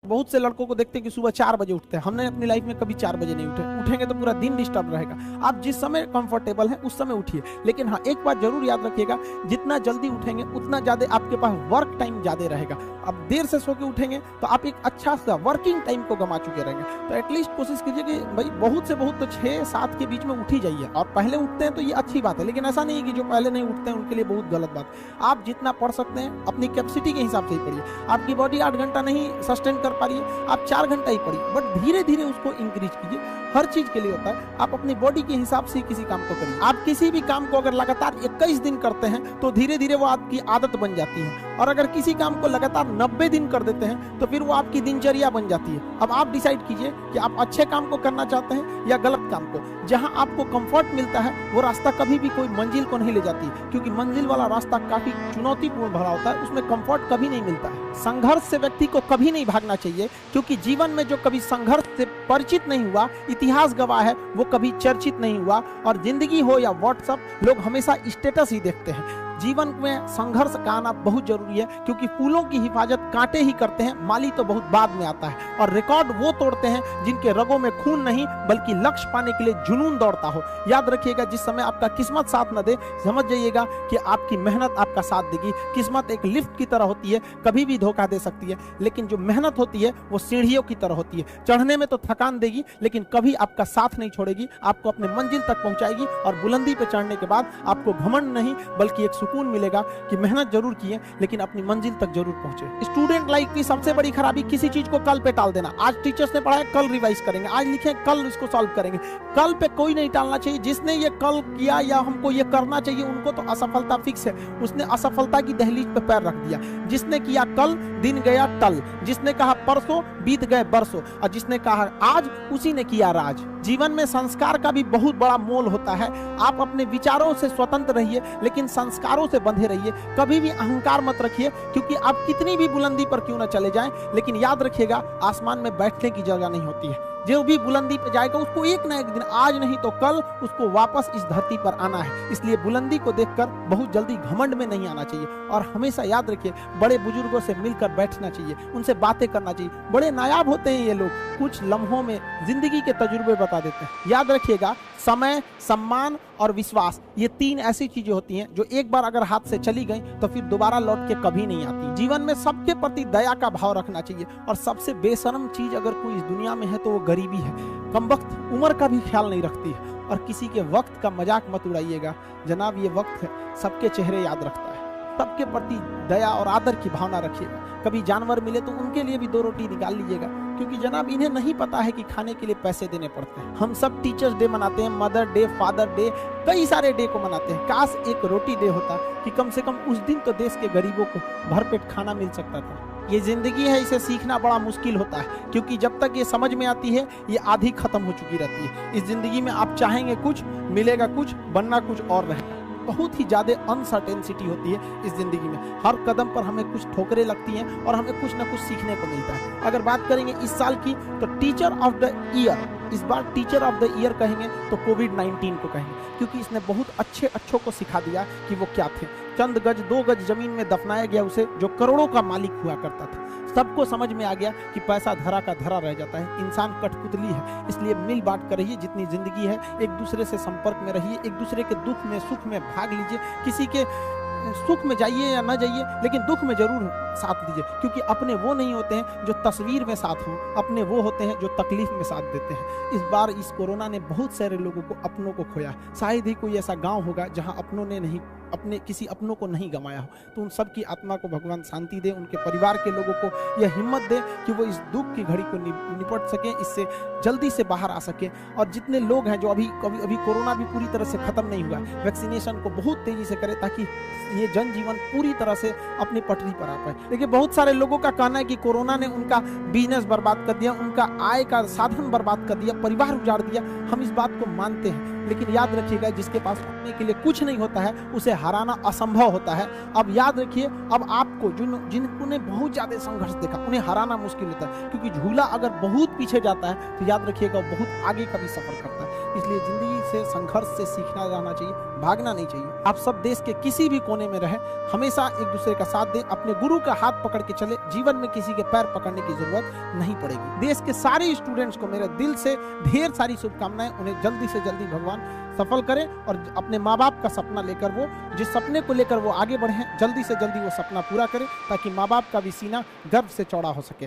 बहुत से लड़कों को देखते हैं कि सुबह 4 बजे उठते हैं। हमने अपनी लाइफ में कभी 4 बजे नहीं उठेंगे तो पूरा दिन डिस्टर्ब रहेगा। आप जिस समय कंफर्टेबल हैं उस समय उठिए, लेकिन हाँ एक बात जरूर याद रखिएगा, जितना जल्दी उठेंगे उतना ज्यादा आपके पास वर्क टाइम ज्यादा रहेगा। अब देर से सो के उठेंगे तो आप एक अच्छा सा वर्किंग टाइम को गंवा चुके रहेंगे। तो एटलीस्ट कोशिश कीजिए कि भाई बहुत से बहुत तो 6-7 के बीच में उठ ही जाइए। और पहले उठते हैं तो ये अच्छी बात है, लेकिन ऐसा नहीं है कि जो पहले नहीं उठते हैं उनके लिए बहुत गलत बात। आप जितना पढ़ सकते हैं अपनी कैपेसिटी के हिसाब से ही पढ़िए। आपकी बॉडी 8 घंटा नहीं सस्टेन कर पा रही है, आप 4 घंटा ही पढ़िए, बट धीरे धीरे उसको इंक्रीज कीजिए। हर चीज के लिए होता है, आप अपनी बॉडी के हिसाब से किसी काम को करिए। आप किसी भी काम को अगर लगातार 21 दिन करते हैं तो धीरे धीरे वो आपकी आदत बन जाती है, और अगर किसी काम को लगातार 90 दिन कर देते हैं तो फिर वो आपकी दिनचर्या बन जाती है। अब आप डिसाइड कीजिए कि आप अच्छे काम को करना चाहते हैं या गलत काम को। जहां आपको कंफर्ट मिलता है वो रास्ता कभी भी कोई मंजिल को नहीं ले जाती, क्योंकि मंजिल वाला रास्ता काफी चुनौतीपूर्ण भरा होता है, उसमें कंफर्ट कभी नहीं मिलता है। संघर्ष से व्यक्ति को कभी नहीं भागना चाहिए, क्योंकि जीवन में जो कभी संघर्ष से परिचित नहीं हुआ, इतिहास गवाह है, वो कभी चर्चित नहीं हुआ। और जिंदगी हो या व्हाट्सएप, लोग हमेशा स्टेटस ही देखते हैं। जीवन में संघर्ष का आना बहुत जरूरी है, क्योंकि फूलों की हिफाजत कांटे ही करते हैं, माली तो बहुत बाद में आता है। और रिकॉर्ड वो तोड़ते हैं जिनके रगों में खून नहीं बल्कि लक्ष्य पाने के लिए जुनून दौड़ता हो। याद रखिएगा, जिस समय आपका किस्मत साथ न दे, समझ जाइएगा कि आपकी मेहनत आपका साथ देगी। किस्मत एक लिफ्ट की तरह होती है, कभी भी धोखा दे सकती है, लेकिन जो मेहनत होती है वो सीढ़ियों की तरह होती है। चढ़ने में तो थकान देगी, लेकिन कभी आपका साथ नहीं छोड़ेगी, आपको अपने मंजिल तक पहुंचाएगी। और बुलंदी पे चढ़ने के बाद आपको घमंड नहीं बल्कि एक सुकून मिलेगा कि मेहनत जरूर किए, लेकिन अपनी मंजिल तक जरूर पहुंचे। स्टूडेंट लाइफ की सबसे बड़ी खराबी किसी चीज को कल पे टाल देना। आज टीचर्स ने पढ़ाया, कल रिवाइज करेंगे, आज लिखे कल इसको सॉल्व करेंगे। कल पे कोई नहीं टालना चाहिए। जिसने ये कल किया या हमको ये करना चाहिए, उनको तो असफलता फिक्स है, उसने असफलता की दहलीज पे पैर रख दिया। जिसने किया कल, दिन गया टल। जिसने कहा परसों, बीत गए बरसों। और जिसने कहा आज, उसी ने किया राज। जीवन में संस्कार का भी बहुत बड़ा मोल होता है। आप अपने विचारों से स्वतंत्र रहिए, लेकिन संस्कारों से बंधे रहिए। कभी भी अहंकार मत रखिए, क्योंकि आप कितनी भी बुलंदी पर क्यों न चले जाएं, लेकिन याद रखिएगा आसमान में बैठने की जगह नहीं होती है। जो भी बुलंदी पे जाएगा उसको एक ना एक दिन, आज नहीं तो कल, उसको वापस इस धरती पर आना है। इसलिए बुलंदी को देखकर बहुत जल्दी घमंड में नहीं आना चाहिए। और हमेशा याद रखिए, बड़े बुजुर्गों से मिलकर बैठना चाहिए, उनसे बातें करना चाहिए। बड़े नायाब होते हैं ये लोग, कुछ लम्हों में जिंदगी के तजुर्बे बता देते हैं। याद रखिएगा, समय, सम्मान और विश्वास, ये 3 ऐसी चीजें होती हैं जो एक बार अगर हाथ से चली गई तो फिर दोबारा लौट के कभी नहीं आती। जीवन में सबके प्रति दया का भाव रखना चाहिए। और सबसे बेशर्म चीज अगर कोई इस दुनिया में है तो वो गरीबी है। कमबख्त उम्र का भी ख्याल नहीं रखती है। और किसी के वक्त का मजाक मत उड़ाइएगा। जनाब, ये वक्त है, सबके चेहरे याद रखता है। सबके प्रति दया और आदर की भावना रखिएगा। कभी जानवर मिले तो उनके लिए भी 2 रोटी निकाल लीजिएगा, क्योंकि जनाब इन्हें नहीं पता है कि खाने के लिए पैसे देने पड़ते हैं। हम सब टीचर्स डे मनाते हैं, मदर डे, फादर डे, कई सारे डे को मनाते हैं। काश एक रोटी डे होता कि कम से कम उस दिन तो देश के गरीबों को भरपेट खाना मिल सकता था। ये जिंदगी है, इसे सीखना बड़ा मुश्किल होता है, क्योंकि जब तक ये समझ में आती है ये आधी खत्म हो चुकी रहती है। इस जिंदगी में आप चाहेंगे कुछ, मिलेगा कुछ, बनना कुछ और रहेगा। बहुत ही ज्यादा अनसर्टेनिटी होती है इस जिंदगी में। हर कदम पर हमें कुछ ठोकरें लगती हैं और हमें कुछ ना कुछ सीखने को मिलता है। अगर बात करेंगे इस साल की, तो टीचर ऑफ द ईयर, इस बार टीचर ऑफ द ईयर कहेंगे तो कोविड-19 को कहेंगे, क्योंकि इसने बहुत अच्छों को सिखा दिया कि वो क्या थे। चंद गज 2 गज जमीन में दफनाया गया उसे, जो करोड़ों का मालिक हुआ करता था। सबको समझ में आ गया कि पैसा धरा का धरा रह जाता है, इंसान कठपुतली है। इसलिए मिल बांट कर रहिए, जितनी जिंदगी है एक दूसरे से संपर्क में रहिए, एक दूसरे के दुख में सुख में भाग लीजिए। किसी के सुख में जाइए या ना जाइए, लेकिन दुख में जरूर साथ दीजिए, क्योंकि अपने वो नहीं होते हैं जो तस्वीर में साथ हों, अपने वो होते हैं जो तकलीफ में साथ देते हैं। इस बार इस कोरोना ने बहुत सारे लोगों को, अपनों को खोया। शायद ही कोई ऐसा गांव होगा जहां अपनों ने नहीं, अपने किसी अपनों को नहीं गंवाया हो। तो उन सब की आत्मा को भगवान शांति दे, उनके परिवार के लोगों को यह हिम्मत दे कि वो इस दुख की घड़ी को निपट सकें, इससे जल्दी से बाहर आ सकें। और जितने लोग हैं जो अभी कोरोना भी पूरी तरह से खत्म नहीं हुआ, वैक्सीनेशन को बहुत तेजी से करें, ताकि ये जनजीवन पूरी तरह से अपनी पटरी पर आ पाए। देखिए, बहुत सारे लोगों का कहना है कि कोरोना ने उनका बिजनेस बर्बाद कर दिया, उनका आय का साधन बर्बाद कर दिया, परिवार उजाड़ दिया। हम इस बात को मानते हैं, लेकिन याद रखिएगा, जिसके पास पाने के लिए कुछ नहीं होता है उसे हराना असंभव होता है। अब याद रखिए, अब आपको जिन्होंने बहुत ज्यादा संघर्ष देखा, उन्हें हराना मुश्किल होता है, क्योंकि झूला अगर बहुत पीछे जाता है तो याद रखिएगा बहुत आगे का भी सफर करता है। इसलिए जिंदगी से संघर्ष से सीखना रहना चाहिए, भागना नहीं चाहिए। आप सब देश के किसी भी कोने में रहे, हमेशा एक दूसरे का साथ दे, अपने गुरु का हाथ पकड़ के चले, जीवन में किसी के पैर पकड़ने की जरूरत नहीं पड़ेगी। देश के सारे स्टूडेंट्स को मेरे दिल से ढेर सारी शुभकामनाएं, उन्हें जल्दी से जल्दी भगवान सफल करें और अपने माँ बाप का सपना लेकर वो जिस सपने को लेकर वो आगे बढ़े, जल्दी से जल्दी वो सपना पूरा करें ताकि माँ बाप का भी सीना गर्व से चौड़ा हो सके।